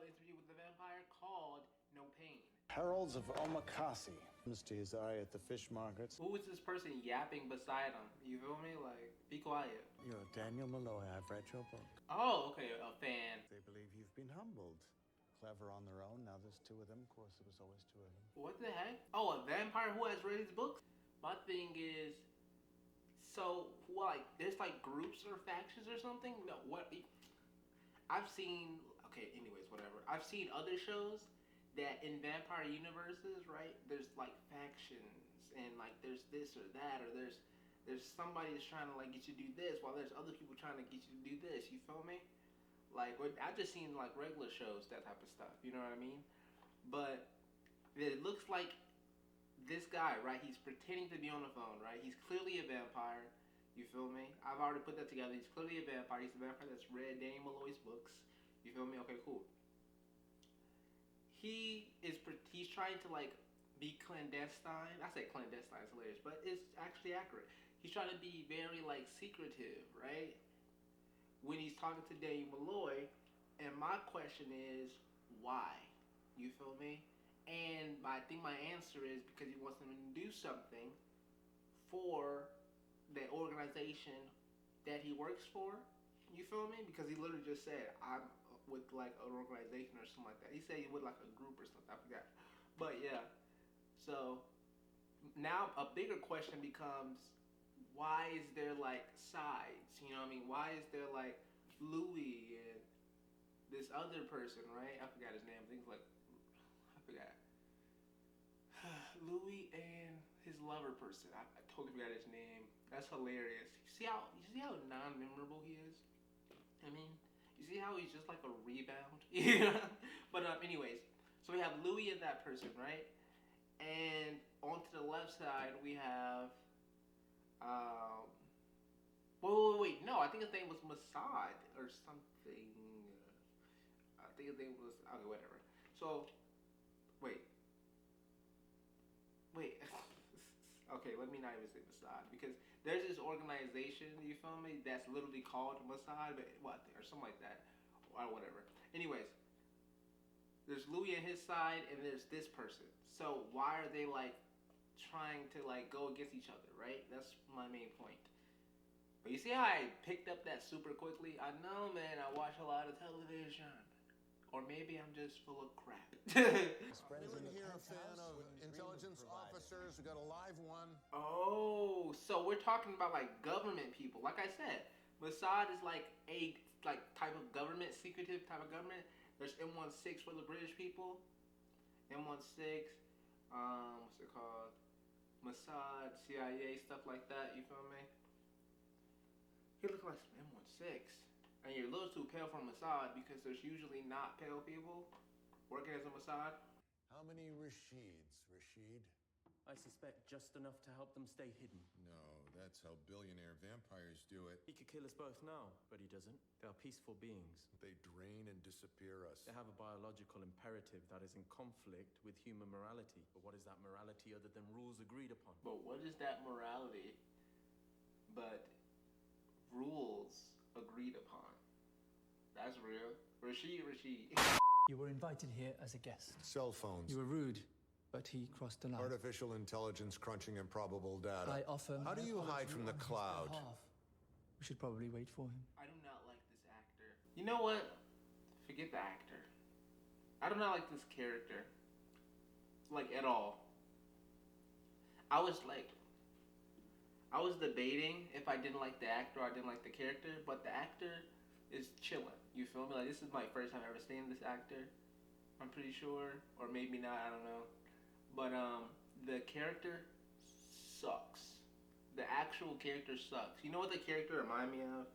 Interview with the Vampire called No Pain. Heralds of Omakase. Comes to his eye at the fish markets. Who is this person yapping beside him? You feel me? Like, be quiet. You're Daniel Malloy. I've read your book. Oh, okay, a fan. They believe you've been humbled. Clever on their own. Now there's two of them. Of course, there was always two of them. What the heck? Oh, a vampire who has read his books? My thing is, so, like, there's like groups or factions or something? No, what? I've seen, okay, anyways, whatever. I've seen other shows that in vampire universes, right, there's like factions and like there's this or that, or there's somebody that's trying to like get you to do this while there's other people trying to get you to do this, you feel me? Like, I just seen like regular shows, that type of stuff, you know what I mean? But it looks like this guy, right, he's pretending to be on the phone, right? He's clearly a vampire, you feel me? I've already put that together. He's clearly a vampire. He's a vampire that's read Daniel Malloy's books, you feel me? Okay, cool. He's trying to like be clandestine. I say clandestine, it's hilarious, but it's actually accurate. He's trying to be very like secretive, right? When he's talking to Daniel Malloy, and my question is, why? You feel me? And I think my answer is because he wants them to do something for the organization that he works for. You feel me? Because he literally just said, I'm with like an organization or something like that. He said he with like a group or something, I forgot. But yeah, so now a bigger question becomes, why is there like sides? You know what I mean? Why is there like Louis and this other person, right? I forgot his name. I think it's like, I forgot. Louis and his lover person. I totally forgot his name. That's hilarious. You see how non-memorable he is? I mean, you see how he's just like a rebound? Yeah. But anyways, so we have Louis and that person, right? And on to the left side we have wait, no, I think his name was Mossad or something. I think his name was, okay, whatever. So, wait. Okay, let me not even say Mossad, because there's this organization, you feel me, that's literally called Mossad, but what, or something like that, or whatever. Anyways, there's Louis on his side, and there's this person. So why are they like trying to like go against each other, right? That's my main point. But you see how I picked up that super quickly? I know, man, I watch a lot of television. Or maybe I'm just full of crap. Anyone here a fan of intelligence officers? We got a live one. Oh, so we're talking about like government people. Like I said, Mossad is like a type of government, secretive type of government. There's M16 for the British people. M16, what's it called? Mossad, CIA, stuff like that, you feel me? He looks like some M16. And you're a little too pale for Mossad because there's usually not pale people working as a Mossad. How many Rashids, Rashid? I suspect just enough to help them stay hidden. No, that's how billionaire vampires do it. He could kill us both now, but he doesn't. They are peaceful beings. They drain and disappear us. They have a biological imperative that is in conflict with human morality. But what is that morality other than rules agreed upon? But what is that morality but rules agreed upon? That's real. Rashid. You were invited here as a guest. Cell phones. You were rude, but he crossed the line. Artificial intelligence crunching improbable data. I offer. How do you hide from the cloud? We should probably wait for him. I do not like this actor. You know what? Forget the actor. I do not like this character. Like, at all. I was debating if I didn't like the actor or I didn't like the character, but the actor is chilling. You feel me? Like, this is my first time ever seeing this actor, I'm pretty sure. Or maybe not, I don't know. But the character sucks. The actual character sucks. You know what the character remind me of?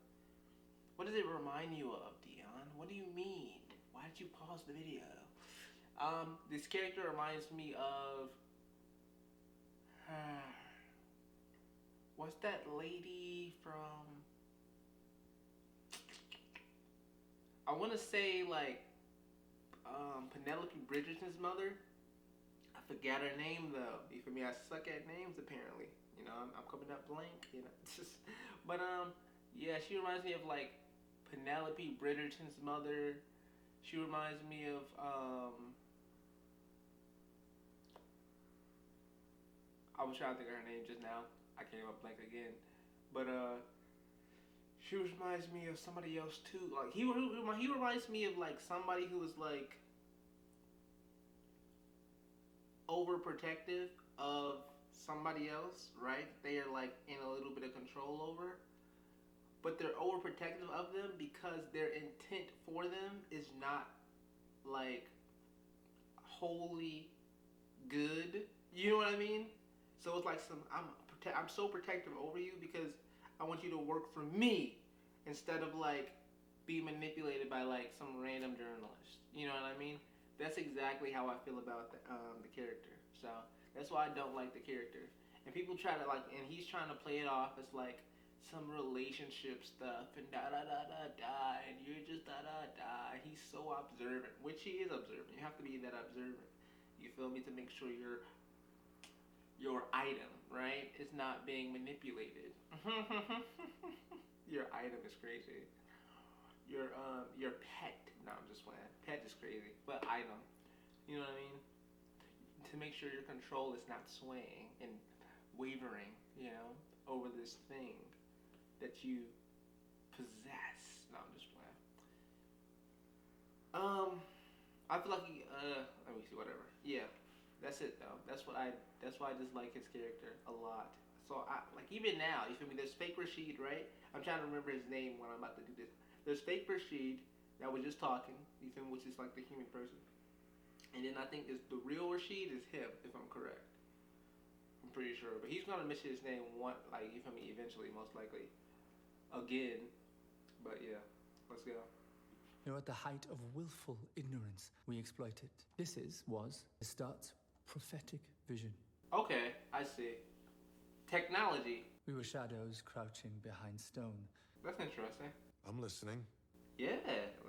What does it remind you of, Dion? What do you mean? Why did you pause the video? This character reminds me of what's that lady from? I want to say like Penelope Bridgerton's mother. I forgot her name though. You feel me? I suck at names apparently. You know, I'm coming up blank. You know, but yeah, she reminds me of like Penelope Bridgerton's mother. She reminds me of I was trying to think of her name just now. I came up blank again, but she reminds me of somebody else too. Like he reminds me of like somebody who was like overprotective of somebody else, right? They are like in a little bit of control over, but they're overprotective of them because their intent for them is not like wholly good. You know what I mean? So it's like I'm so protective over you because I want you to work for me instead of like be manipulated by like some random journalist. You know what I mean? That's exactly how I feel about the character. So that's why I don't like the character. And people try to like, and he's trying to play it off as like some relationship stuff and da da da da da, and you're just da da da. He's so observant, which he is observant. You have to be that observant. You feel me? To make sure your item, right, is not being manipulated. Your item is crazy. Your pet. No, I'm just playing. Pet is crazy, but item. You know what I mean? To make sure your control is not swaying and wavering, you know, over this thing that you possess. No, I'm just playing. I feel like let me see, whatever. Yeah, that's it though. That's why I just like his character a lot. So I like even now, you feel me? There's fake Rashid, right? I'm trying to remember his name when I'm about to do this. There's fake Rashid that was just talking, you feel me, which is like the human person. And then I think the real Rashid is him, if I'm correct. I'm pretty sure, but he's gonna miss his name one, like you feel me, eventually, most likely, again. But yeah, let's go. You're at the height of willful ignorance. We exploit it. This was Lestart's prophetic vision. Okay, I see. Technology. We were shadows crouching behind stone. That's interesting. I'm listening. Yeah,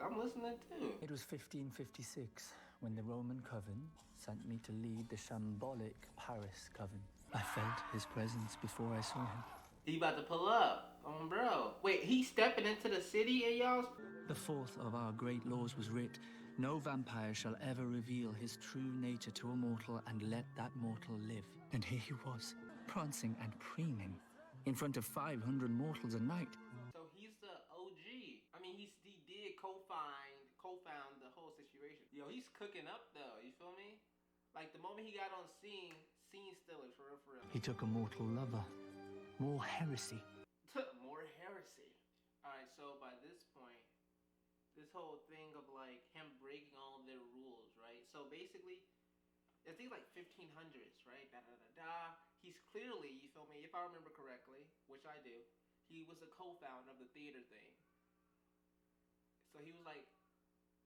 I'm listening too. It was 1556 when the Roman coven sent me to lead the shambolic Paris coven. I felt his presence before I saw him. He about to pull up. Bro. Wait, he's stepping into the city and y'all? The fourth of our great laws was writ, no vampire shall ever reveal his true nature to a mortal and let that mortal live. And here he was, prancing and preening in front of 500 mortals a night. So he's the OG. I mean, he did co-found the whole situation. Yo, he's cooking up though, you feel me? Like the moment he got on scene stealer, for real. He took a mortal lover. More heresy. More heresy. Alright, so by this point, this whole thing of like him breaking all their rules, right? So basically, I think like 1500s, right? Da da da da. He's clearly, you feel me? If I remember correctly, which I do, he was a co-founder of the theater thing. So he was like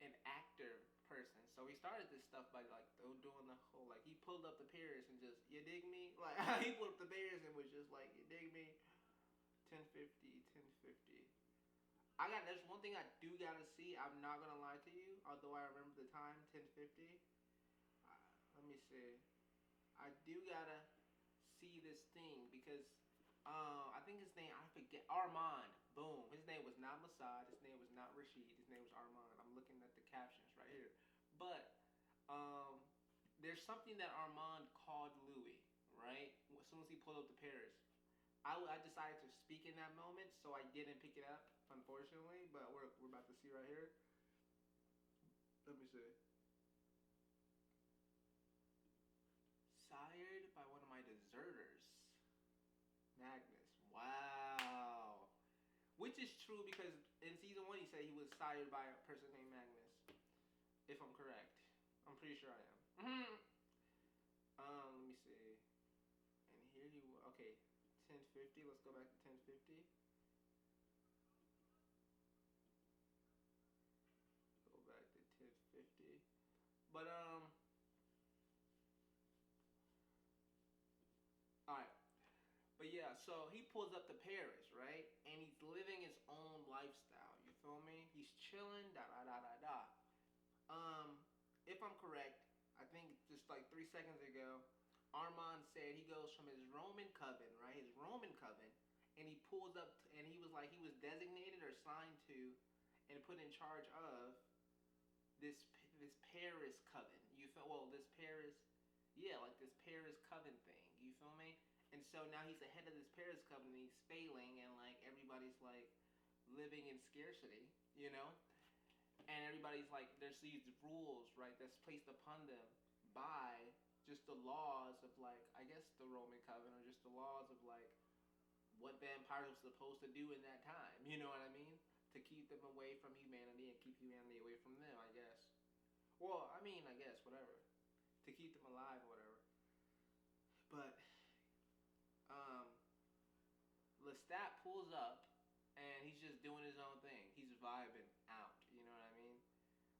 an actor person. So he started this stuff by like doing the whole like he pulled up the Paris and just, you dig me? Like he pulled up the Paris and was just like, you dig me? 1050. There's one thing I do gotta see. I'm not gonna lie to you, although I remember the time 1050. Let me see. I do gotta see this thing because I think his name, I forget, Armand. Boom. His name was not Mossad. His name was not Rashid. His name was Armand. I'm looking at the captions right here. But there's something that Armand called Louis, right? As soon as he pulled up to Paris. I decided to speak in that moment, so I didn't pick it up, unfortunately. But we're about to see right here. Let me see. Sired by one of my deserters, Magnus. Wow. Which is true because in season 1 he said he was sired by a person named Magnus. If I'm correct. I'm pretty sure I am. Let me see. And here you okay. 1050. Let's go back to 1050. Go back to 1050. But alright. But yeah, so he pulls up to Paris, right? And he's living his own lifestyle. You feel me? He's chilling, da da da da da. If I'm correct, I think just like 3 seconds ago, Armand said he goes from his Roman coven, right? His Roman coven, and he pulls up, and he was like, he was designated or signed to, and put in charge of this Paris coven. You feel well this Paris, yeah, like this Paris coven thing. You feel me? And so now he's the head of this Paris coven and he's failing and like everybody's like living in scarcity, you know? And everybody's like there's these rules, right, that's placed upon them by just the laws of like I guess the Roman coven or just the laws of like what vampires were supposed to do in that time. You know what I mean? To keep them away from humanity and keep humanity away from them, I guess. Well, I mean, I guess, whatever. To keep them alive or whatever. But, Lestat pulls up and he's just doing his own thing. He's vibing out, you know what I mean?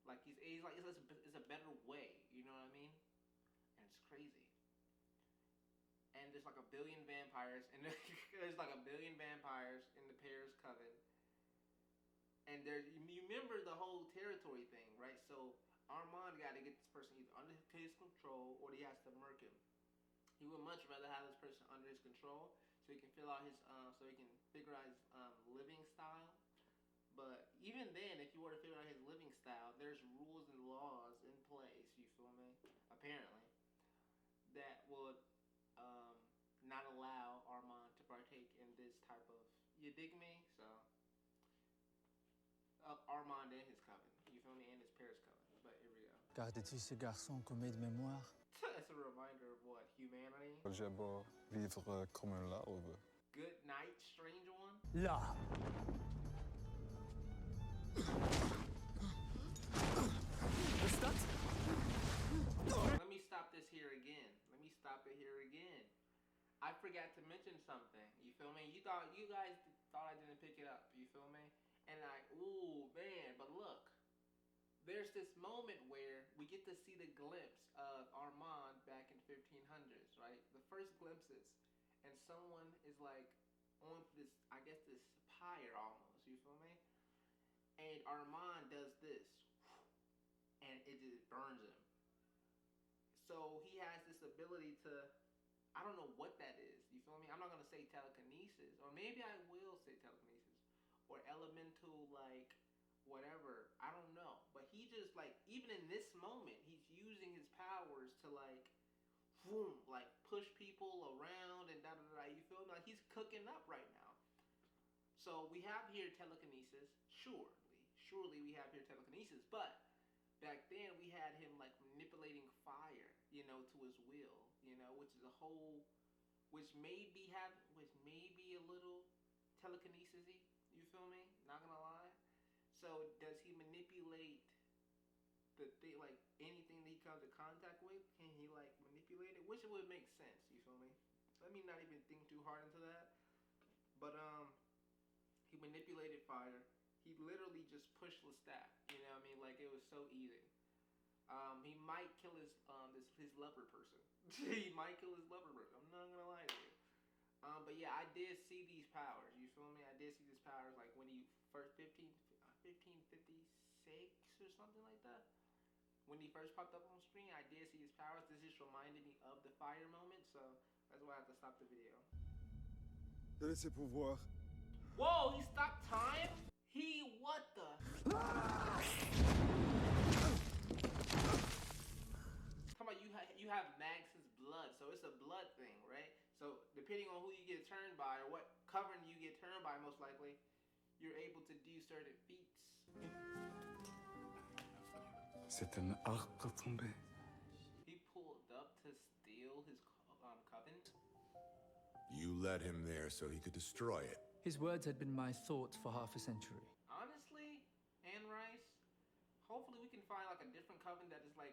Like, he's like, it's a better way, you know what I mean? And it's crazy. And there's like a billion vampires, and there's like a billion vampires in the Paris coven. And you remember the whole territory thing, right? So Armand got to get this person either under his control or he has to murk him. He would much rather have this person under his control so he can fill out his, so he can figure out his living style. But even then, if you were to figure out his living style, there's rules and laws in place. You feel me? Apparently, that would not allow Armand to partake in this type of. You dig me? So. Armand and his coven, you feel me, and his Paris coven. But here we go. Gardais-tu ce garçon comme de mémoire? It's a reminder of what? Humanity? J'aimerais vivre comme un larve. Good night, strange one? Là! Let me stop this here again. Let me stop it here again. I forgot to mention something. You feel me? You guys thought I didn't pick it up. You feel me? And like, ooh, man, but look. There's this moment where we get to see the glimpse of Armand back in 1500s, right? The first glimpses. And someone is like on this, I guess this pyre almost, you feel me? And Armand does this. And it just burns him. So he has this ability to, I don't know what that is, you feel me? I'm not going to say telekinesis, or maybe I will say telekinesis. Or elemental, like, whatever. I don't know. But he just, like, even in this moment, he's using his powers to, like, boom, like, push people around and da-da-da. You feel me? Like, he's cooking up right now. So we have here telekinesis. Surely we have here telekinesis. But back then, we had him, like, manipulating fire, you know, to his will, you know, which is a whole, which may be a little telekinesis-y. You feel me? Not gonna lie. So does he manipulate the thing, like anything that he comes in contact with? Can he like manipulate it? Which would make sense. You feel me? Let me not even think too hard into that. But he manipulated fire. He literally just pushed Lestat. You know what I mean? Like it was so easy. He might kill his lover person. He might kill his lover person. I'm not gonna lie to you. But yeah, I did see these powers. You feel me? I did see these powers like when he first 1556 or something like that. When he first popped up on screen, I did see his powers. This just reminded me of the fire moment, so that's why I have to stop the video. Quel est ses pouvoirs? Whoa, he stopped time? What the? Come on, you have Max's blood, so it's a blood thing, right? So depending on who you get turned by or what coven you get turned by, most likely, you're able to do certain feats. C'est un arc tombé. He pulled up to steal his coven. You led him there so he could destroy it. His words had been my thoughts for half a century. Honestly, Anne Rice, hopefully we can find like a different coven that is like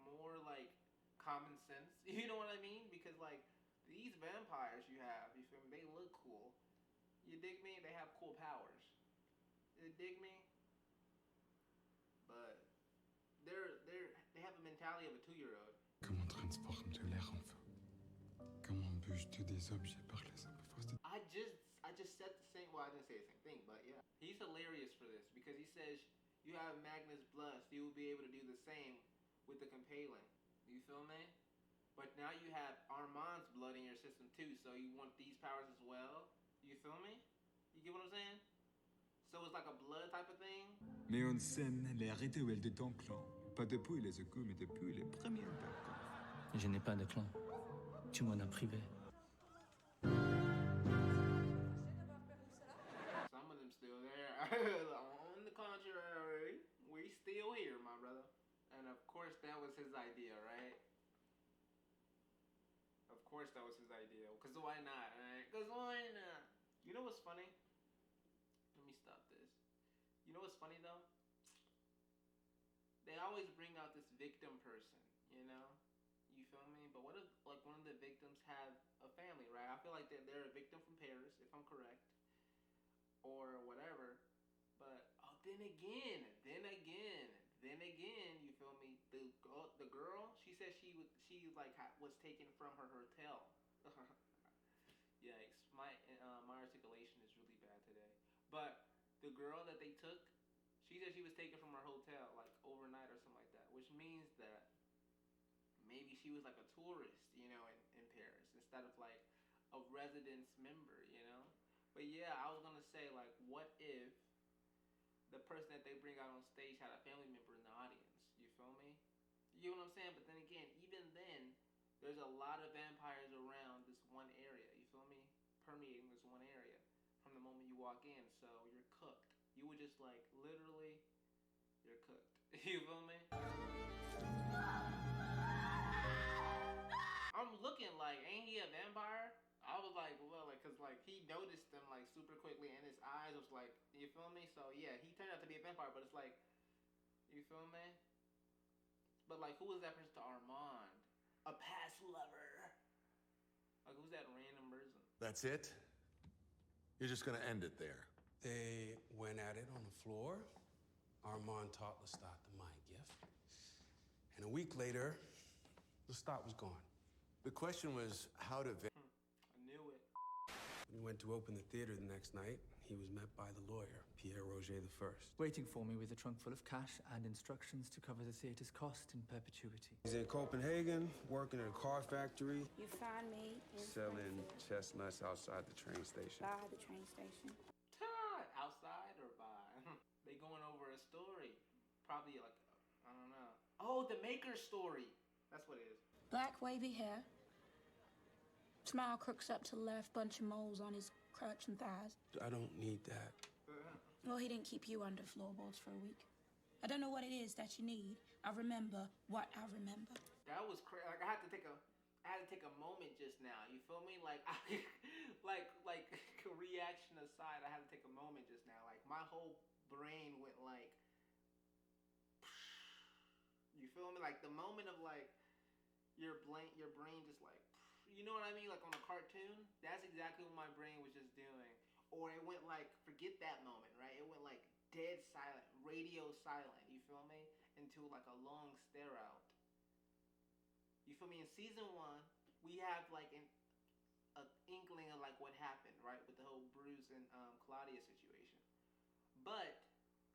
more like common sense. You know what I mean? Because like these vampires you have, you feel me? They look cool. You dig me? They have cool powers. You dig me? But they have a mentality of a 2-year-old. Comment transformes-tu l'air en feu? Comment bouges-tu des objets par les impulses? I just said the same. Well, I didn't say the same thing, but yeah, he's hilarious for this because he says you have Magnus' blood, so you will be able to do the same with the compaling. You feel me? But now you have Armand's blood in your system too, so you want these powers as well. You feel me? You get what I'm saying? So it's like a blood type of thing? Mais on scène les rituels de ton clan. Pas depuis les secours, mais depuis les premiers balcons. Je n'ai pas de clan. Tu m'en as privé. Some of them still there. On the contrary, we still here, my brother. And of course that was his idea, right? Of course that was his idea. Cause why not, right? Cause why not? You know what's funny? Let me stop this. You know what's funny though? They always bring out this victim person, you know? You feel me? But what if like one of the victims have a family, right? I feel like they're a victim from Paris, if I'm correct. Or whatever. But then again, you feel me? The girl, she said she was taken from her hotel. Yikes! My articulation is really bad today. But the girl that they took, she said she was taken from her hotel like overnight or something like that, which means that maybe she was like a tourist, you know, in Paris instead of like a residence member, you know. But yeah, I was gonna say like, what if the person that they bring out on stage had a family member in the audience? You feel me? You know what I'm saying? But then again, even then, there's a lot of vampires around this one area. You feel me? Permeating this one area from the moment you walk in. So you're cooked. You would just like literally, you're cooked. You feel me? I'm looking like, ain't he a vampire? I was like, well, like, cause like he noticed them like super quickly, and his eyes was like, you feel me? So yeah, he turned out to be a vampire, but it's like, you feel me? But like, who was that person to Armand? A past lover. Like, who's that random person? That's it? You're just gonna end it there? They went at it on the floor. Armand taught Lestat the mind gift. And a week later, Lestat was gone. The question was how to... I knew it. When he went to open the theater the next night, he was met by the lawyer, Pierre Roger I. Waiting for me with a trunk full of cash and instructions to cover the theater's cost in perpetuity. He's in Copenhagen, working at a car factory. You find me in Selling chestnuts outside the train station. by the train station. Outside or by? They going over a story. Probably like, I don't know. Oh, the Maker story. That's what it is. Black wavy hair. Smile crooks up to the left, bunch of moles on his crotch and thighs. I don't need that. Well, he didn't keep you under floorboards for a week. I don't know what it is that you need. I remember what I remember. That was crazy. Like I had to take a moment just now. You feel me? Like like reaction aside, I had to take a moment just now. Like my whole brain went like, you feel me? Like the moment of like your brain just like, you know what I mean? Like on a cartoon. That's exactly what my brain was just doing. Or it went like, forget that moment, right? It went like dead silent, radio silent. You feel me? Into like a long stare out. You feel me? In season 1, we have like an inkling of like what happened, right, with the whole Bruce and Claudia situation. But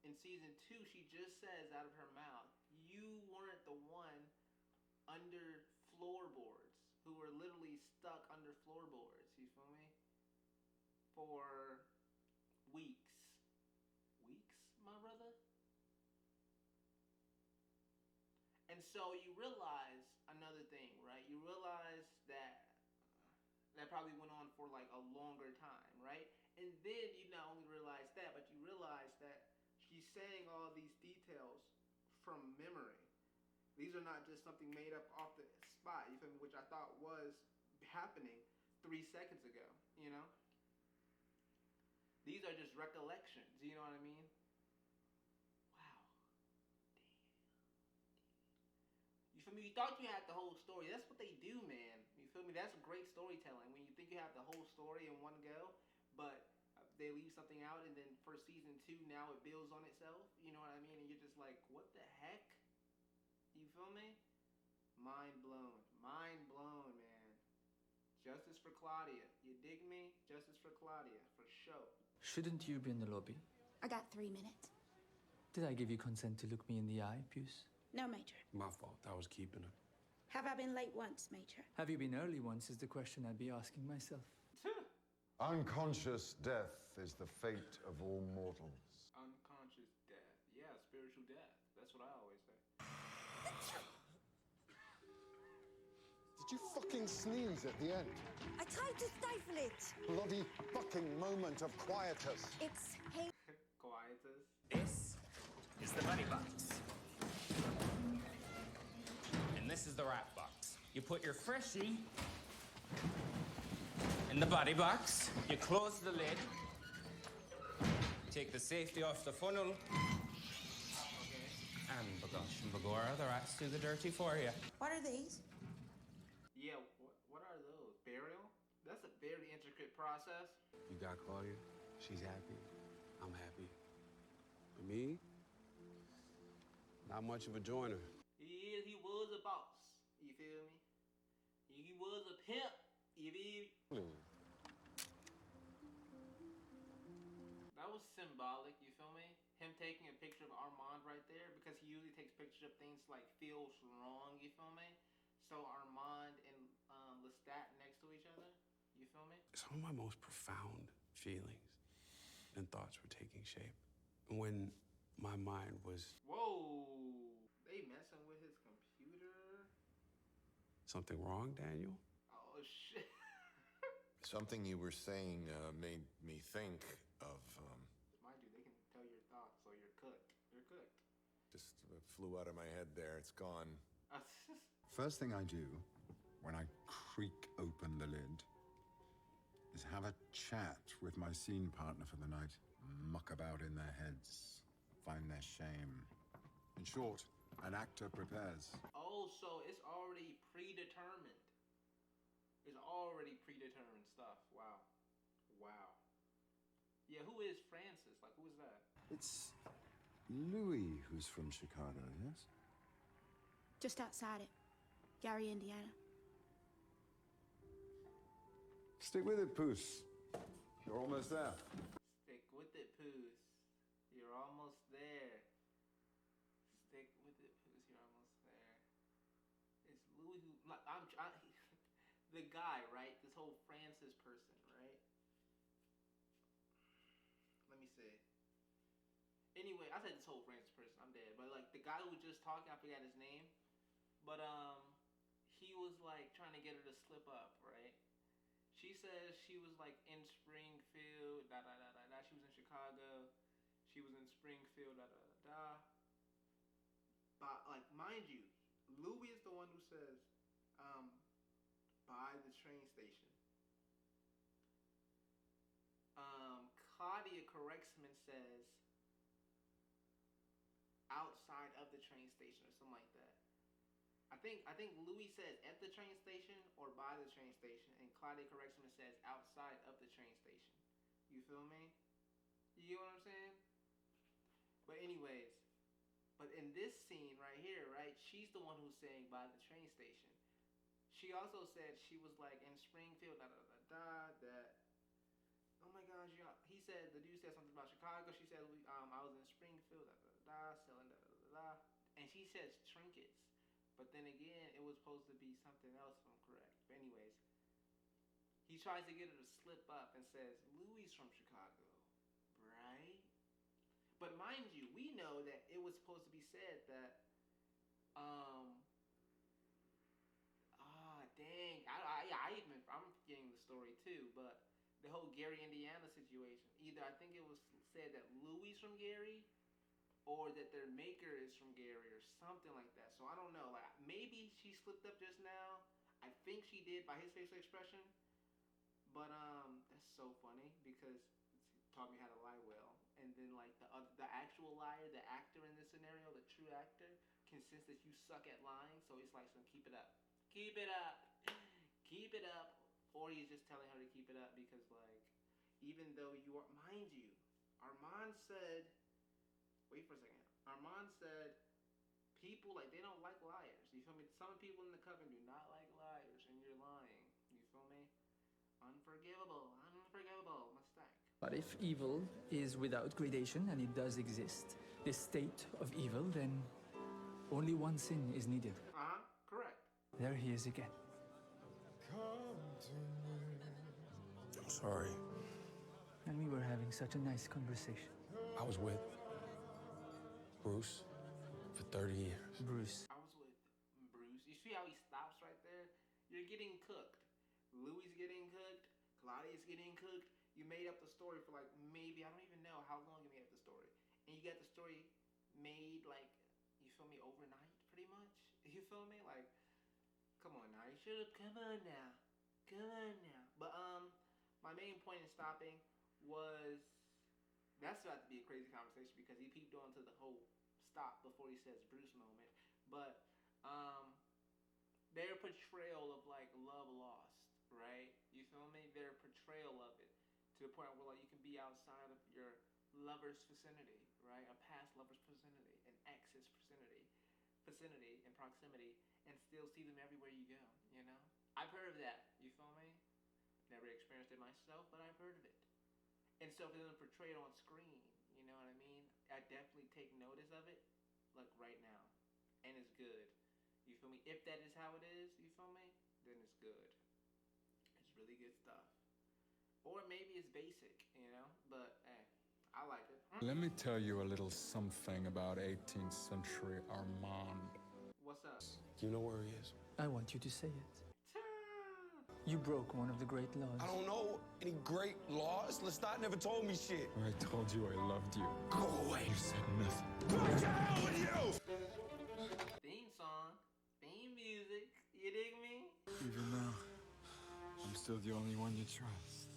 in season 2, she just says out of her mouth, "You weren't the one under floorboards, who were literally stuck under floorboards." You feel me? For weeks, my brother. And so you realize another thing, right? You realize that probably went on for like a longer time, right? And then you not only realize that, but you realize that she's saying all these details from memory. These are not just something made up off the spot, you feel me? Which I thought was happening 3 seconds ago, you know? These are just recollections, you know what I mean? You feel me? You thought you had the whole story. That's what they do, man. You feel me? That's great storytelling. When you think you have the whole story in one go, but they leave something out, and then for season 2, now it builds on itself. You know what I mean? And you're just like, what the heck? You feel me? Mind blown. Mind blown, man. Justice for Claudia. You dig me? Justice for Claudia, for sure. Shouldn't you be in the lobby? I got 3 minutes. Did I give you consent to look me in the eye, Puce? No, Major. My fault. I was keeping her. Have I been late once, Major? Have you been early once is the question I'd be asking myself. Unconscious death is the fate of all mortals. death. That's what I always say. Did you fucking sneeze at the end? I tried to stifle it. Bloody fucking moment of quietus. It's hate. Quietus. This is the money box. And this is the wrap box. You put your freshie in the body box, you close the lid, take the safety off the funnel, and bagosh and bagora, the rats do the dirty for you. What are these? Yeah, what are those? Burial? That's a very intricate process. You got Claudia? She's happy. I'm happy. For me, not much of a joiner. He was a boss. You feel me? He was a pimp. You feel me? That was symbolic, you feel me? Him taking a picture of Armand right there, because he usually takes pictures of things like feels wrong, you feel me? So Armand and Lestat next to each other, you feel me? Some of my most profound feelings and thoughts were taking shape when my mind was... Whoa, they messing with his computer? Something wrong, Daniel? Oh, shit. Something you were saying made me think of... Mind you, they can tell your thoughts, so you're cooked. You're cooked. Just flew out of my head there. It's gone. First thing I do when I creak open the lid is have a chat with my scene partner for the night, muck about in their heads, find their shame. In short, an actor prepares. Oh, so it's already predetermined. It's already predetermined stuff. Wow. Wow. Yeah, who is Francis? Like, who is that? It's Louis who's from Chicago, yes? Just outside it. Gary, Indiana. Stick with it, Poos. You're almost there. Stick with it, Poos. You're almost there. Stick with it, Poos. You're almost there. It's Louis who... the guy, right? This whole Francis person, right? Let me see. Anyway, I said this whole Francis person. I'm dead. But, like, the guy who was just talking, I forgot his name. But, he was, like, trying to get her to slip up, right? She says she was, like, in Springfield, da-da-da-da-da. She was in Chicago. She was in Springfield, da-da-da-da. But, like, mind you, Louis is the one who says, by the train station. Claudia Correxman says, outside of the train station or something like that. I think Louis says at the train station or by the train station, and Claudia Correxman says outside of the train station. You feel me? You get what I'm saying? But anyways, but in this scene right here, right, she's the one who's saying by the train station. She also said she was like in Springfield, that. Oh my gosh, he said, the dude said something about Chicago. She said, I was in Springfield, selling, and she says trinkets. But then again, it was supposed to be something else, if I'm correct. But anyways, he tries to get her to slip up and says, Louis from Chicago, right? But mind you, we know that it was supposed to be said that, dang, I'm forgetting the story too, but the whole Gary, Indiana situation. Either I think it was said that Louis from Gary, or that their maker is from Gary, or something like that. So I don't know. Like, maybe she slipped up just now. I think she did by his facial expression. But that's so funny because it taught me how to lie well. And then like the actual liar, the actor in this scenario, the true actor, can sense that you suck at lying. So he's like, so keep it up. Keep it up. Keep it up. Or he's just telling her to keep it up because, like, even though you are, mind you, Armand said, wait for a second. Armand said, people, like, they don't like liars. You feel me? Some people in the coven do not like liars, and you're lying. You feel me? Unforgivable. Unforgivable. Mistake. But if evil is without gradation, and it does exist, this state of evil, then only one sin is needed. Correct. There he is again. I'm sorry. And we were having such a nice conversation. I was with Bruce For 30 years. Bruce. I was with Bruce. You see how he stops right there? You're getting cooked. Louis getting cooked. Claudia's getting cooked. You made up the story for like maybe, I don't even know how long you made up the story. And you got the story made like, you feel me, overnight pretty much. You feel me? Like, come on now. You should have, come on now. Come on now. But my main point in stopping was, that's about to be a crazy conversation because he peeped on to the whole stop before he says Bruce moment. But their portrayal of like love lost, right? You feel me? Their portrayal of it to the point where like you can be outside of your lover's vicinity, right? A past lover's vicinity, an ex's vicinity and proximity, and still see them everywhere you go, you know? I've heard of that, you feel me? Never experienced it myself, but I've heard of it. And so for them to portray it on screen, you know what I mean? I definitely take notice of it, like right now. And it's good. You feel me? If that is how it is, you feel me? Then it's good. It's really good stuff. Or maybe it's basic, you know? But, hey, I like it. Let me tell you a little something about 18th century Armand. What's up? Do you know where he is? I want you to say it. You broke one of the great laws. I don't know any great laws. Lestat never told me shit. I told you I loved you. Go away. You said nothing. What's the hell with you? Theme song, theme music, you dig me? Even now, I'm still the only one you trust.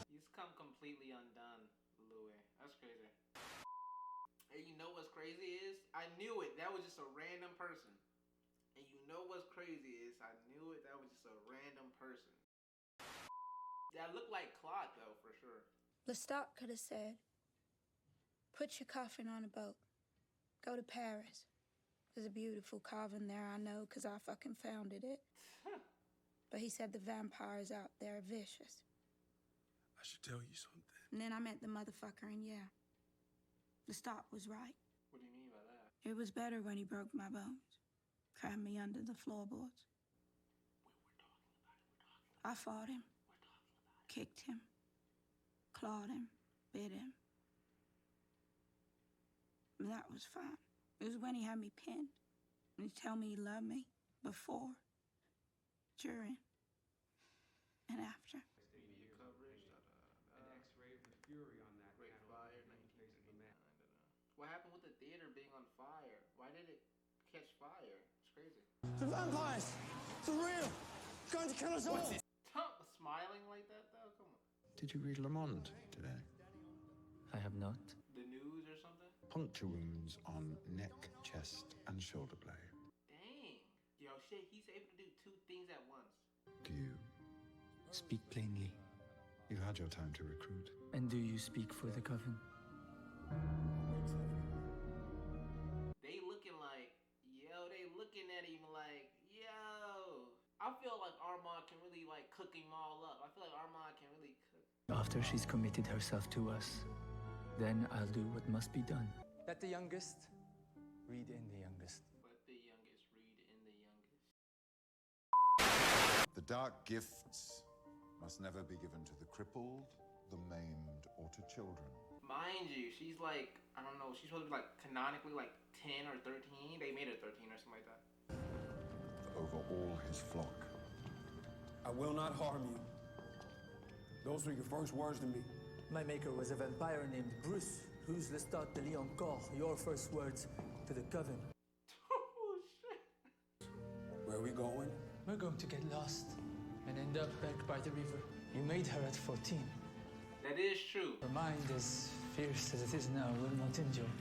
He's come completely undone, Louis. That's crazy. And you know what's crazy is? I knew it. That was just a random person. And you know what's crazy is? I knew it. That was just a random person. That looked like Claude, though, for sure. Lestat could have said, put your coffin on a boat. Go to Paris. There's a beautiful coven there, I know, because I fucking founded it. But he said the vampires out there are vicious. I should tell you something. And then I met the motherfucker, and yeah, Lestat was right. What do you mean by that? It was better when he broke my bones. Crammed me under the floorboards. I fought him. Kicked him. Clawed him. Bit him. And that was fine. It was when he had me pinned. And he'd tell me he loved me. Before. During. And after. Media coverage. An X-ray of the fury on that Great panel. Fire, 1989. What happened with the theater being on fire? Why did it catch fire? It's crazy. The vampires! They're real! Going to kill us all! Smiling like that, though? Come on. Did you read Le Monde today? I have not. The news or something? Puncture wounds on neck, chest, and shoulder blade. Dang. Yo, shit, he's able to do two things at once. Do you? Speak plainly. You've had your time to recruit. And do you speak for the coven? They looking like, yo, they looking at him like, yo. I feel like Armand can really, like, cook him all up. I feel like Armand can really cook. After she's committed herself to us, then I'll do what must be done. Let the youngest read in the youngest. Let the youngest read in the youngest. The dark gifts must never be given to the crippled, the maimed, or to children. Mind you, she's like, I don't know, she's supposed to be like canonically like 10 or 13. They made her 13 or something like that. Over all his flock. I will not harm you. Those were your first words to me. My maker was a vampire named Bruce. Who's Lestat de Lioncourt? Your first words to the coven. Oh, shit. Where are we going? We're going to get lost and end up back by the river. You made her at 14. That is true. Her mind, as fierce as it is now, will not endure.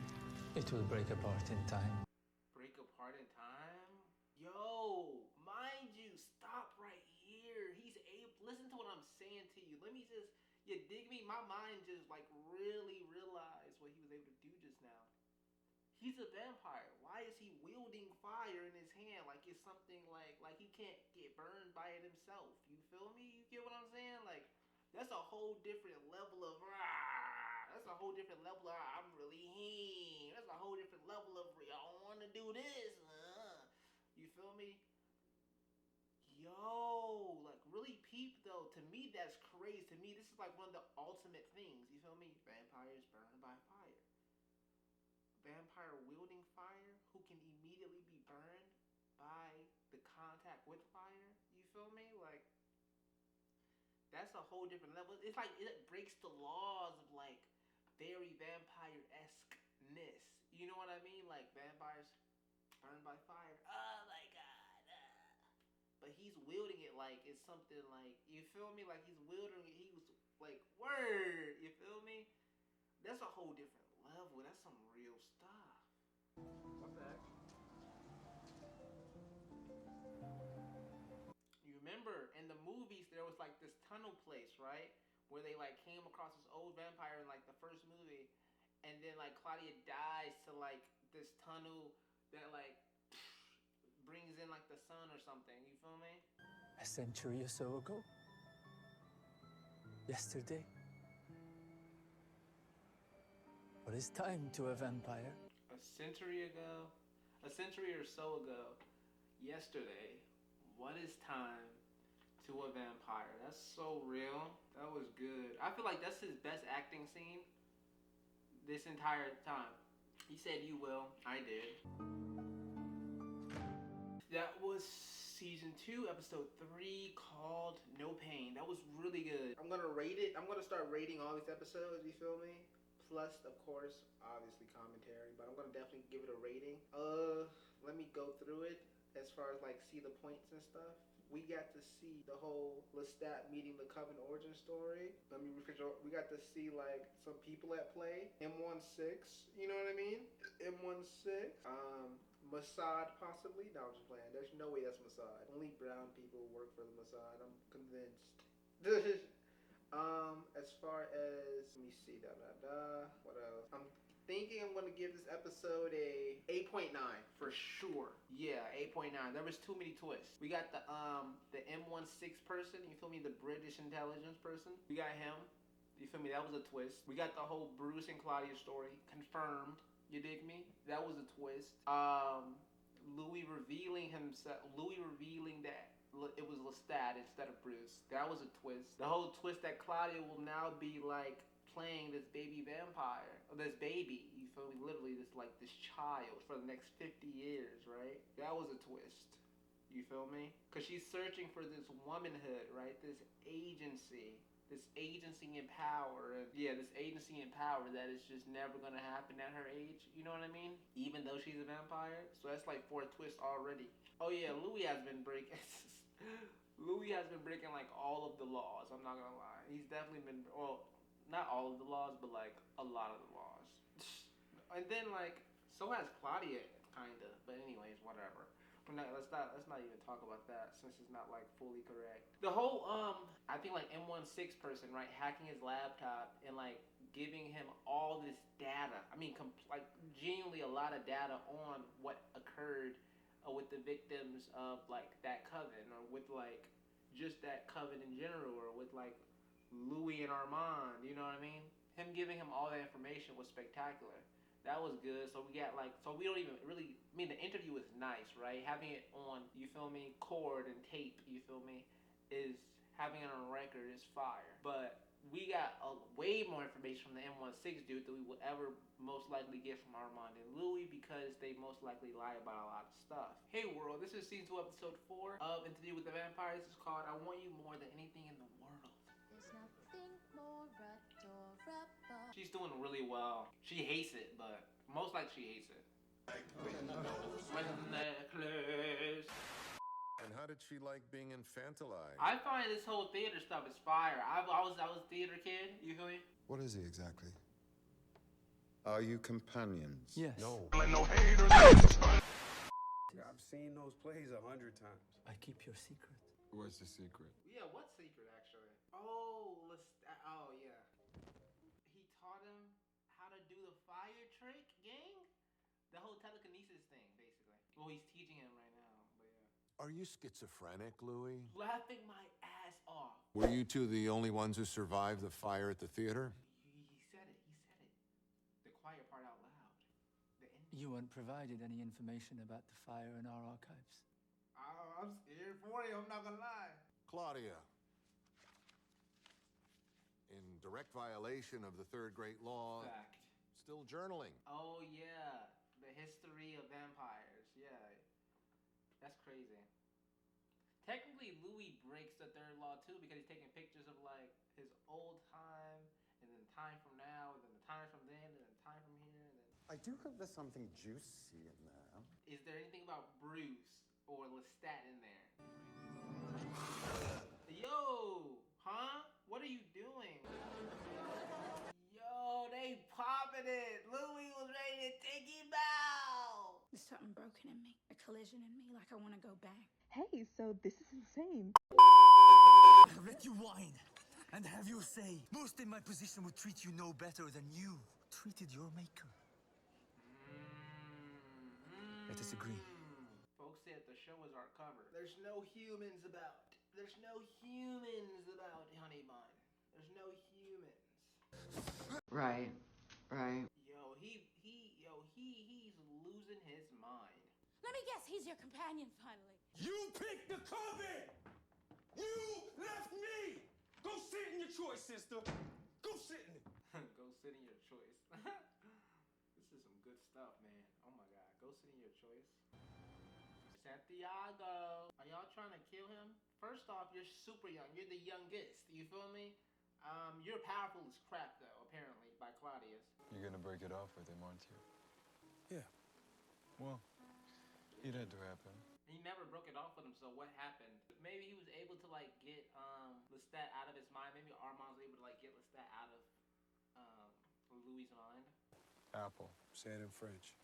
It will break apart in time. Break apart in time? Yo, mind you, stop right here. He's able, listen to what I'm saying to you. Let me just, you dig me? My mind just like really realized what he was able to do just now. He's a vampire. Why is he wielding fire in his hand? Like it's something like he can't get burned by it himself. You feel me? You get what I'm saying? Like, that's a whole different level of that's a whole different level of I'm really him. That's a whole different level of I don't want to do this. You feel me? Yo, like really peep though. To me, that's crazy. To me, this is like one of the ultimate things. You feel me? Vampires burned by can immediately be burned by the contact with fire. You feel me? Like, that's a whole different level. It's like it breaks the laws of like very vampire-esque-ness. You know what I mean? Like vampires burned by fire. Oh my god. But he's wielding it like it's something like, you feel me? Like he's wielding it. He was like, word. You feel me? That's a whole different level. That's some real stuff. What the heck? You remember in the movies there was like this tunnel place, right? Where they like came across this old vampire in like the first movie, and then like Claudia dies to like this tunnel that like brings in like the sun or something. You feel me? A century or so ago. Yesterday. What is time to a vampire? A century ago, a century or so ago, yesterday. What is time to a vampire? That's so real. That was good. I feel like that's his best acting scene this entire time. He said, "You will." I did. That was season 2, episode 3, called No Pain. That was really good. I'm gonna rate it. I'm gonna start rating all these episodes. You feel me? Plus, of course, obviously commentary. But I'm gonna definitely give it a rating. Let me go through it as far as like see the points and stuff. We got to see the whole Lestat meeting the Coven origin story. We got to see like some people at play. M16, you know what I mean? M16. Mossad possibly? No, I'm just playing. There's no way that's Mossad. Only brown people work for the Mossad. I'm convinced. As far as, let me see, what else? I'm thinking I'm gonna give this episode a 8.9 for sure. Yeah, 8.9. There was too many twists. We got the M16 person, you feel me? The British intelligence person. We got him. You feel me? That was a twist. We got the whole Bruce and Claudia story confirmed. You dig me? That was a twist. Louis revealing that it was Lestat instead of Bruce. That was a twist. The whole twist that Claudia will now be like playing this baby vampire, or this baby, you feel me? Literally this child for the next 50 years, right? That was a twist. You feel me? Because she's searching for this womanhood, right? This agency in power. And yeah, this agency in power that is just never gonna happen at her age. You know what I mean? Even though she's a vampire. So that's like 4 twists already. Oh yeah, Louis has been breaking like all of the laws. I'm not gonna lie. He's definitely been, well, not all of the laws, but like a lot of the laws. And then like, so has Claudia, kinda. But anyways, whatever. Let's not even talk about that since it's not like fully correct. The whole I think like M16 person, right, hacking his laptop and like giving him all this data. I mean, like genuinely a lot of data on what occurred with the victims of like that coven, or with like just that coven in general, or with like Louis and Armand. You know what I mean? Him giving him all that information was spectacular. That was good. So we got like, so we don't even really, I mean, the interview was nice, right? Having it on, you feel me, cord and tape, you feel me, is, having it on record is fire. But we got way more information from the M16 dude than we will ever most likely get from Armand and Louis, because they most likely lie about a lot of stuff. Hey world, this is season 2, episode 4 of Interview with the Vampire. This is called I Want You More Than Anything in the World. There's nothing more adorable. She's doing really well. She hates it, but most likely she hates it. And how did she like being infantilized? I find this whole theater stuff is fire. I was a theater kid. You feel me? What is he exactly? Are you companions? Yes. No. I've seen those plays 100 times. I keep your secret. What's the secret? Yeah, what secret actually? Oh, yeah. He taught him how to do the fire trick, gang? The whole telekinesis thing, basically. Well, he's teaching him right now, but yeah. Are you schizophrenic, Louis? Laughing my ass off. Were you two the only ones who survived the fire at the theater? He said it. The quiet part out loud. The ending. You weren't provided any information about the fire in our archives. I'm scared for you, I'm not gonna lie. Claudia, in direct violation of the third great law, Fact. still journaling. Oh, yeah. The history of vampires. Yeah, that's crazy. Technically, Louis breaks the third law too because he's taking pictures of like his old time, and then time from now, and then the time from then, and then time from here, and then. I do hope there's something juicy in there. Is there anything about Bruce or Lestat in there? Yo, huh? What are you doing? Yo, they popping it. Louis was ready to take him out. There's something broken in me, a collision in me, like I want to go back. Hey, so this is insane. Let you whine and have your say. Most in my position would treat you no better than you treated your maker. Let us agree. Folks said the show is our cover. There's no humans about. There's no humans about Honey Bun. There's no humans. Right. Yo, he's losing his mind. Let me guess, he's your companion finally. You picked the coven! You left me! Go sit in your choice, sister. Go sit in it. Go sit in your choice. This is some good stuff, man. Oh my god. Go sit in your choice. Santiago. Are y'all trying to kill him? First off, you're super young. You're the youngest. You feel me? You're powerful as crap, though, apparently, by Claudius. You're gonna break it off with him, aren't you? Yeah. Well, it had to happen. He never broke it off with him, so what happened? Maybe he was able to, like, get Lestat out of his mind. Maybe Armand was able to, like, get Lestat out of Louis' mind. Apple. Say it in French.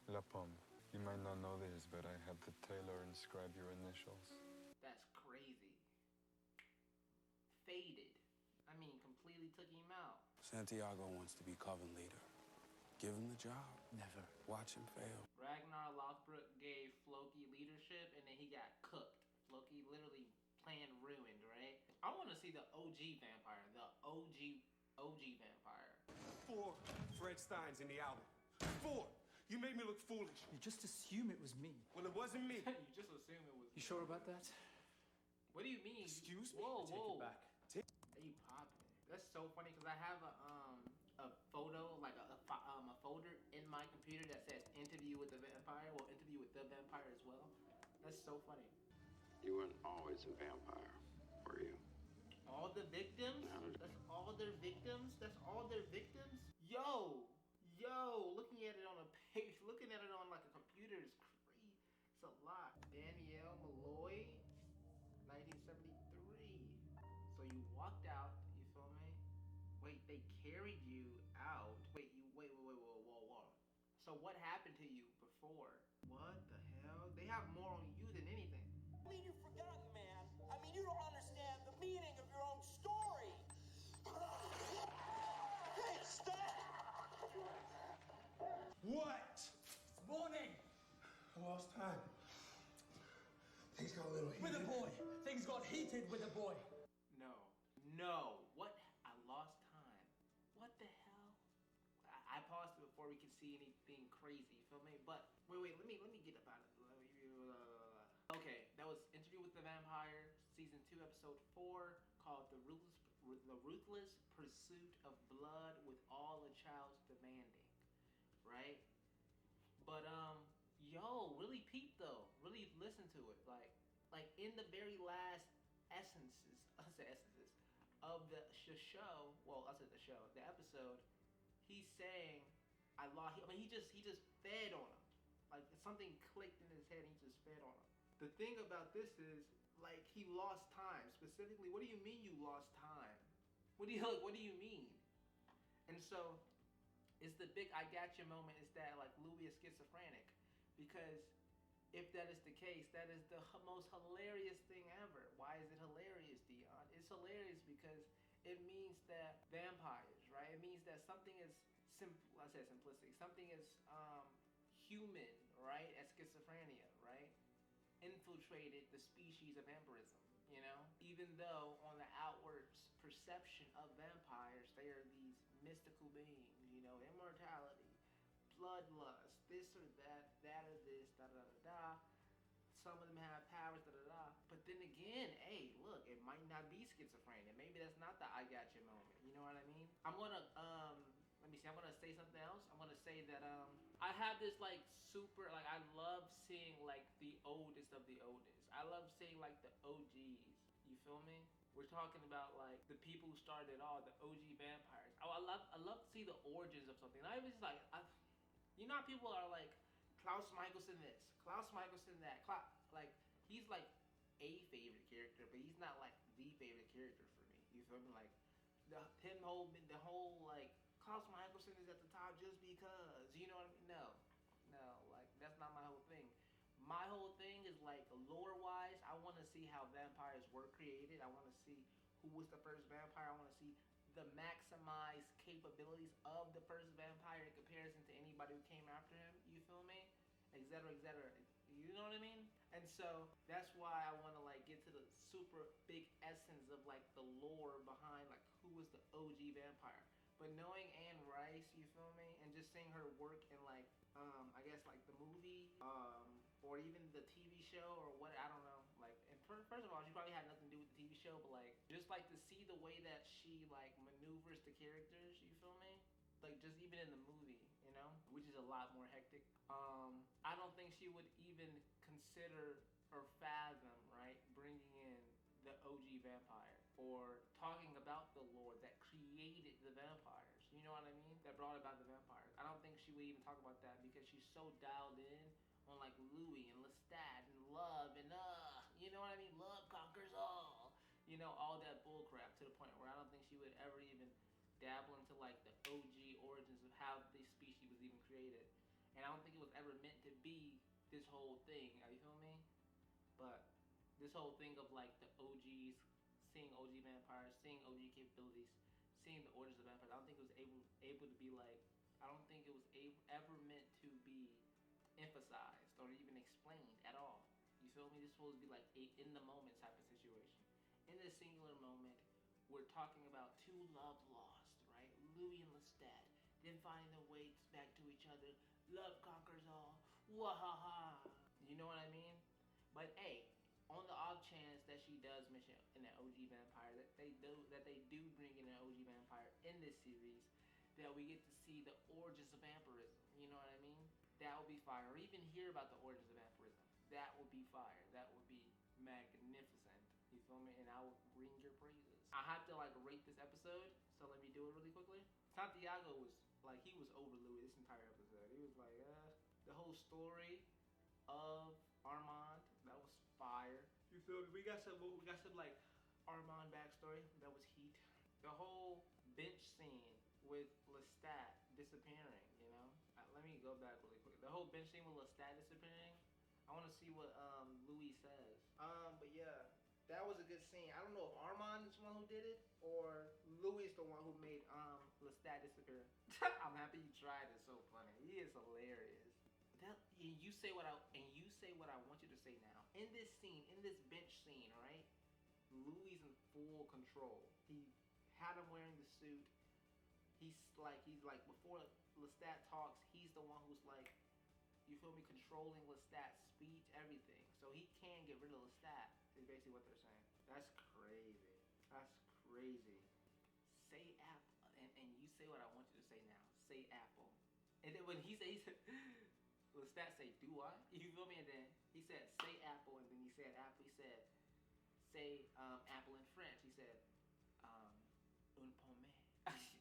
La pomme. You might not know this, but I had the tailor inscribe your initials. That's crazy. Faded. I mean, completely took him out. Santiago wants to be coven leader. Give him the job. Never. Watch him fail. Ragnar Lothbrok gave Floki leadership, and then he got cooked. Floki literally planned ruined, right? I want to see the OG vampire. The OG vampire. 4 Fred Steins in the album. 4. You made me look foolish. You just assume it was me. Well, it wasn't me. You just assume it was. You sure about that? What do you mean? Excuse me? Whoa, Take whoa. it back. They popping. That's so funny because I have a photo, like a folder in my computer that says interview with the vampire. Well, interview with the vampire as well. That's so funny. You weren't always a vampire, were you? All the victims? That's all their victims? That's all their victims? Yo, looking at it on a page, looking at it on like a computer is crazy. It's a lot. Danielle Malloy, 1973. So you walked out, you feel me? Wait, they carried you out. Wait, whoa. So what happened to you before? What the hell? They have more on you than anything. I mean, you've forgotten, man. I mean, you don't understand the meaning of your own story. Hey, stop! What? Morning! I lost time. Things got a little heated. With a boy. Things got heated with a boy. No. What? I lost time. What the hell? I paused it before we could see anything crazy. You feel me? But wait. Let me get about it. Okay, that was Interview with the Vampire, season 2, episode 4, called The Ruthless Pursuit of Blood with All a Child's Demanding. Right? But really peep though. Really listen to it. Like in the very last essences of the show. Well, I said the show, the episode. He's saying, he just fed on him. Like something clicked in his head. And he just fed on him. The thing about this is, like, he lost time. Specifically, what do you mean you lost time? What do you mean? And so, it's the big I gotcha moment is that, like, Louis is schizophrenic. Because if that is the case, that is the most hilarious thing ever. Why is it hilarious, Dion? It's hilarious because it means that vampires, right? It means that something is simplistic. Something is human, right? As schizophrenia, right? Infiltrated the species of vampirism, you know? Even though on the outward perception of vampires, they are these mystical beings, you know, immortality, bloodlust, this or that or this, da-da-da-da. Some of them have powers, da-da-da. But then again, hey, look, it might not be schizophrenia. Maybe that's not the I gotcha moment, you know what I mean? I'm gonna, let me see, I'm gonna say something else. I'm gonna say that I have this like super like I love seeing like the oldest of the oldest. I love seeing like the OGs. You feel me? We're talking about like the people who started it all, the OG vampires. I love to see the origins of something. Not even just like you know how people are like Klaus Michelson this, Klaus Michelson that. Like he's like a favorite character, but he's not like the favorite character for me. You feel me? Like the whole like Klaus Michelson is at the top just because. You know what I mean? No, like that's not my whole thing. My whole thing is like lore-wise, I want to see how vampires were created. I want to see who was the first vampire. I want to see the maximized capabilities of the first vampire in comparison to anybody who came after him. You feel me? Etc. Etc. You know what I mean? And so that's why I want to like get to the super big essence of like the lore behind like who was the OG vampire. But knowing Anne Rice, you feel me, and just seeing her work in like I guess like the movie, or even the TV show or what, I don't know. Like, and first of all, she probably had nothing to do with the TV show, but like just like to see the way that she like maneuvers the characters, you feel me? Like just even in the movie, you know, which is a lot more hectic. I don't think she would even consider or fathom, right, bringing in the OG vampire or talking about the lore that created the vampires. You know what I mean? That brought about the vampires. I don't think she would even talk about that because she's so dialed in on like Louis and Lestat and love and you know what I mean? Love conquers all. You know, all that bullcrap to the point where I don't think she would ever even dabble into like the OG origins of how this species was even created. And I don't think it was ever meant to be this whole thing. You feel me? But this whole thing of like the OGs, seeing OG vampires, seeing OG capabilities, seeing the origins of vampires, I don't think it was able to be like, I don't think it was ever meant to be emphasized or even explained at all. You feel me? This is supposed to be like a in the moment type of situation. In this singular moment, we're talking about two love lost, right? Louis and Lestat, then finding their ways back to each other. Love conquers all. Wahaha. You know what I mean? But hey, on the off chance that she does mention an OG vampire, that they do bring in an OG vampire in this series, that we get to see the origins of vampirism. You know what I mean? That would be fire. Or even hear about the origins of vampirism. That would be fire. That would be magnificent. You feel me? And I will ring your praises. I have to like rate this episode, so let me do it really quickly. Santiago was like, he was over Louis this entire episode. He was like, the whole story of Armand, that was fire. You feel me? We got some like Armand backstory. That was heat. The whole bench scene with Lestat disappearing, you know? Let me go back really quick. The whole bench scene with Lestat disappearing, I want to see what Louis says. But yeah, that was a good scene. I don't know if Armand is the one who did it or Louis is the one who made Lestat disappear. I'm happy you tried. It's so funny. He is hilarious. And you say what I want you to say now. In this scene, in this bench scene, right? Louis in full control. He had him wearing the suit. He's like before Lestat talks, he's the one who's like, you feel me, controlling Lestat's speech, everything. So he can get rid of Lestat, is basically what they're saying. That's crazy. That's crazy. Say apple, and you say what I want you to say now. Say apple. And then when he said Lestat say, do I? You feel me? And then he said, say apple, and then he said apple. He said, say apple in French. He said, une pomme.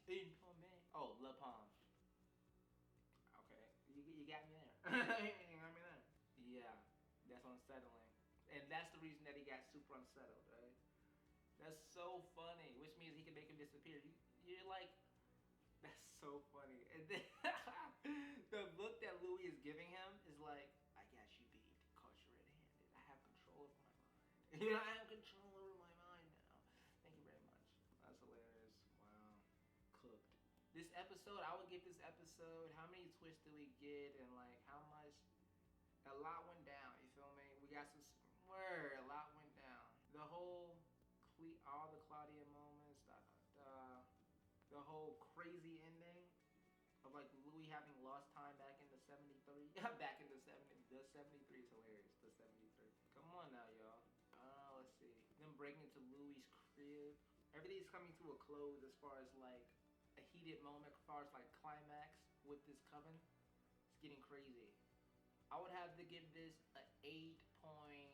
Une pomme. Oh, la pomme. Okay, you got me there. You got me there. Yeah, that's unsettling. And that's the reason that he got super unsettled, right? That's so funny, which means he can make him disappear. You're like, that's so funny. And then the look that Louis is giving him is like, I got you beat, caught you red-handed. I have control over my mind. You know, I have control over my mind now. Thank you very much. That's hilarious. Wow. Cooked. This episode, I would give this episode, how many twists do we get and like how much? A lot went down, you feel me? We got some, a lot went down. The whole, all the Claudia moments, the whole crazy ending of like Louis having lost time back in the 73. Back in the 70. The 73 is hilarious. The 73. Come on now, y'all. Let's see. Them breaking into Louis' crib. Everything's coming to a close as far as like a heated moment, as far as like climax with this coven. It's getting crazy. I would have to give this a 8 point.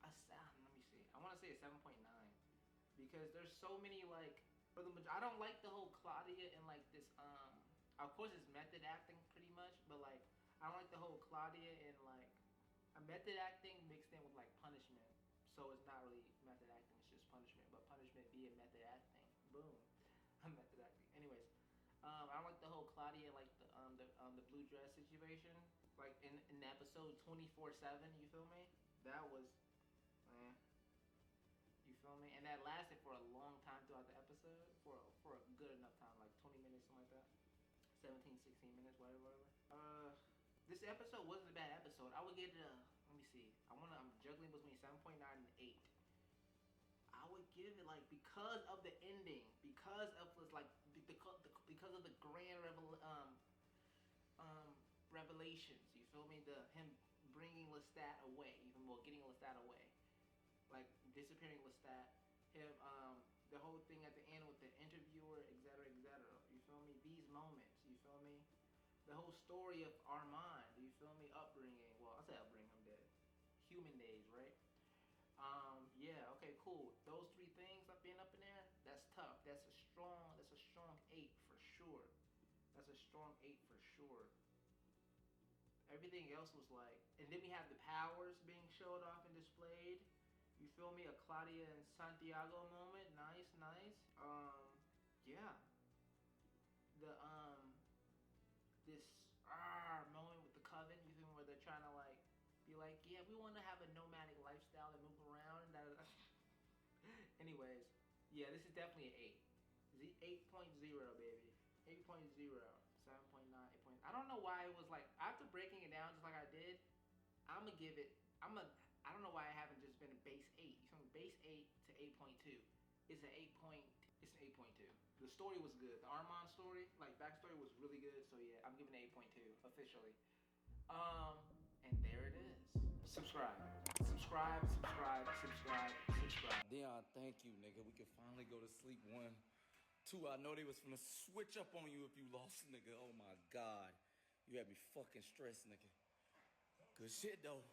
Let me see. I want to say a 7.9 because there's so many like. I don't like the whole Claudia and like this. Of course, it's method acting pretty much, but like I don't like the whole Claudia and like a method acting mixed in with like punishment. So it's not really method acting; it's just punishment. But punishment via method acting. Boom, method acting. Anyways, I don't like the whole Claudia like the blue dress situation. Like in episode 24/7, you feel me? That was, you feel me? And that lasted for a long time throughout the episode, for a good enough time, like 20 minutes, something like that. 17, 16 minutes, whatever. This episode wasn't a bad episode. I would give it a, let me see. I'm juggling between 7.9 and 8. I would give it like, because of the ending, because of like, because of the grand revelations, you feel me? Him bringing Lestat away, getting Lestat away. Like disappearing Lestat, him, the whole thing at the end with the interviewer, etc., etc. You feel me? These moments, you feel me? The whole story of Armand, you feel me? Upbringing. Well, I say upbringing, I'm dead. Human days, right? Yeah. Okay. Cool. Those 3 things up being up in there, that's tough. That's a strong 8 for sure. That's a strong 8 for sure. Everything else was like, and then we have the powers being showed off and displayed. You feel me? A Claudia and Santiago moment. Nice. Yeah. The this moment with the coven. You feel me? Where they're trying to like be like, yeah, we want to have a nomadic lifestyle and move around. And that. Anyways, yeah, this is definitely an 8. 8.0, baby. 8.0. 7.9. 8. I don't know why it was like, after breaking it down just like I did, I don't know why I haven't just been a base 8. You feel me? Base 8 to 8.2. It's an 8.2. The story was good. The Armand story, like backstory, was really good. So yeah, I'm giving it 8.2 officially. And there it is. Subscribe. Dion, thank you, nigga. We can finally go to sleep. 1, 2, I know they was finna switch up on you if you lost, nigga. Oh my God. You had me fucking stressed, nigga. Good shit, though.